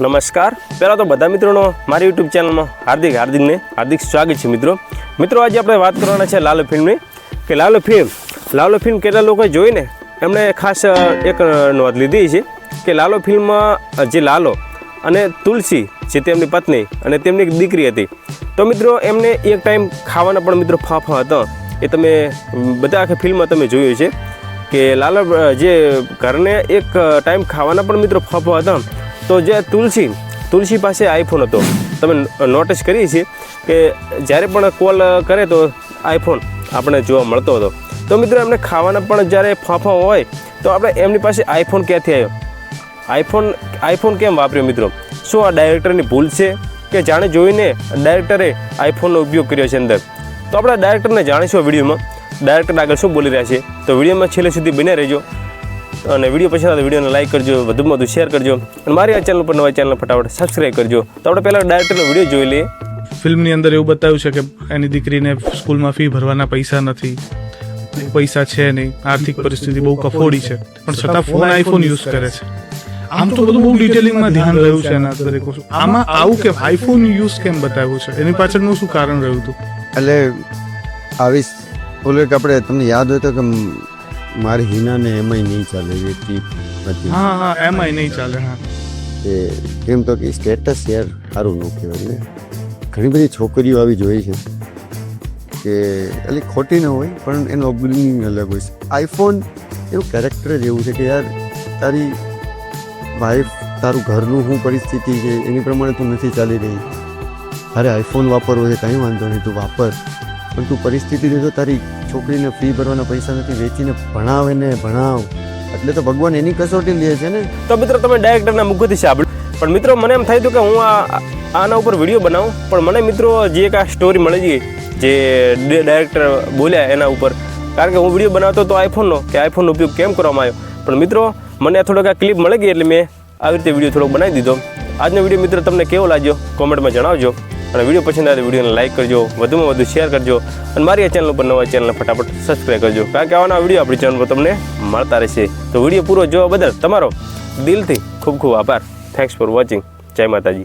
નમસ્કાર। પહેલાં તો બધા મિત્રોનો મારી યુટ્યુબ ચેનલમાં હાર્દિક સ્વાગત છે। મિત્રો આજે આપણે વાત કરવાના છે લાલો ફિલ્મની કે લાલો ફિલ્મ કેટલા લોકોએ જોઈને એમણે ખાસ એક નોંધ લીધી છે કે લાલો ફિલ્મમાં જે લાલો અને તુલસી જે તેમની પત્ની અને તેમની એક દીકરી હતી, તો મિત્રો એમને એક ટાઈમ ખાવાના પણ મિત્રો ફાફા હતા। એ તમે બધા આખી ફિલ્મમાં તમે જોયું છે કે લાલો જે ઘરને એક ટાઈમ ખાવાના પણ મિત્રો ફાફા હતા। તો જે તુલસી પાસે આઈફોન હતો, તમે નોટિસ કરી છે કે જ્યારે પણ કોલ કરે તો આઈફોન આપણે જોવા મળતો હતો। તો મિત્રો એમને ખાવાના પણ જ્યારે ફાંફા હોય તો આપણે એમની પાસે આઈફોન ક્યાંથી આવ્યો, આઈફોન કેમ વાપર્યો મિત્રો? શું આ ડાયરેક્ટરની ભૂલ છે કે જાણે જોઈને ડાયરેક્ટરે આઈફોનનો ઉપયોગ કર્યો છે અંદર? તો આપણે ડાયરેક્ટરને જાણીશું વિડીયોમાં, ડાયરેક્ટર આગળ શું બોલી રહ્યા છે। તો વિડીયોમાં છેલ્લે સુધી બને રહેજો અને વિડીયો પસંદ આવે તો વિડીયોને લાઈક કરજો, વધુમાં વધુ શેર કરજો અને મારી આ ચેનલ પર નવા ચેનલ ફટાફટ સબસ્ક્રાઈબ કરજો। તો આપણે પહેલાં ડાયરેક્ટરનો વિડીયો જોઈ લઈએ। ફિલ્મની અંદર એવું બતાવ્યું છે કે એની દીકરીને સ્કૂલમાં ફી ભરવાના પૈસા નથી, પૈસા છે નહીં, આર્થિક પરિસ્થિતિ બહુ કફોડી છે, પણ છતાં ફોન આઈફોન યુઝ કરે છે। આમ તો બધું બહુ ડિટેલિંગમાં ધ્યાન રહ્યું છે એના દરેક વસ્તુ। આમાં આવું કે આઈફોન યુઝ કેમ બતાવ્યું છે, એની પાછળનું શું કારણ રહ્યું હતું? એટલે આવી ઓલે કે આપણે તમને યાદ હોય તો કે મારી હિનાને એમાંય નહીં ચાલે એવી હતી। હા એમાંય નહીં ચાલે। હા એ એમ તો કે સ્ટેટસ યાર સારું ન કહેવાય ને। ઘણી બધી છોકરીઓ આવી જોઈ છે કે એટલે ખોટી ન હોય પણ એનો અપબ્રિંગિંગ અલગ હોય છે। આઈફોન એવું કેરેક્ટર જ એવું છે કે યાર તારી વાઈફ તારું ઘરનું શું પરિસ્થિતિ છે એની પ્રમાણે તું નથી ચાલી રહી, તારે આઈફોન વાપરવો છે કંઈ વાંધો નહીં, તું વાપર, પણ તું પરિસ્થિતિ જો તારી છોકરીને ફી ભરવાના પૈસા નથી, વેચીને ભણાવ, એટલે તો ભગવાન એની કસોટી લે છે ને। તો મિત્રો તમે ડાયરેક્ટરના મુખથી સાંભળ્યું, પણ મિત્રો મને એમ થાય હતું કે હું આના ઉપર વિડીયો બનાવું, પણ મને મિત્રો જે એક આ સ્ટોરી મળી ગઈ જે ડાયરેક્ટર બોલ્યા એના ઉપર, કારણ કે હું વિડીયો બનાવતો હતો આઈફોનનો ઉપયોગ કેમ કરવામાં આવ્યો, પણ મિત્રો મને થોડોક આ ક્લિપ મળી ગઈ એટલે મેં આવી રીતે વિડીયો થોડોક બનાવી દીધો। આજનો વિડીયો મિત્રો તમને કેવો લાગ્યો કોમેન્ટમાં જણાવજો અને વિડીયો પસંદ આવે તો વિડીયોને લાઈક કરજો, વધુમાં વધુ શેર કરજો અને મારી આ ચેનલ ઉપર નવા ચેનલને ફટાફટ સબસ્ક્રાઈબ કરજો, કારણ કે આવાના વિડીયો આપણી ચેનલ પર તમને મળતા રહેશે। તો વિડીયો પૂરો જોવા બદલ તમારો દિલથી ખૂબ ખૂબ આભાર। Thanks for watching. જય માતાજી।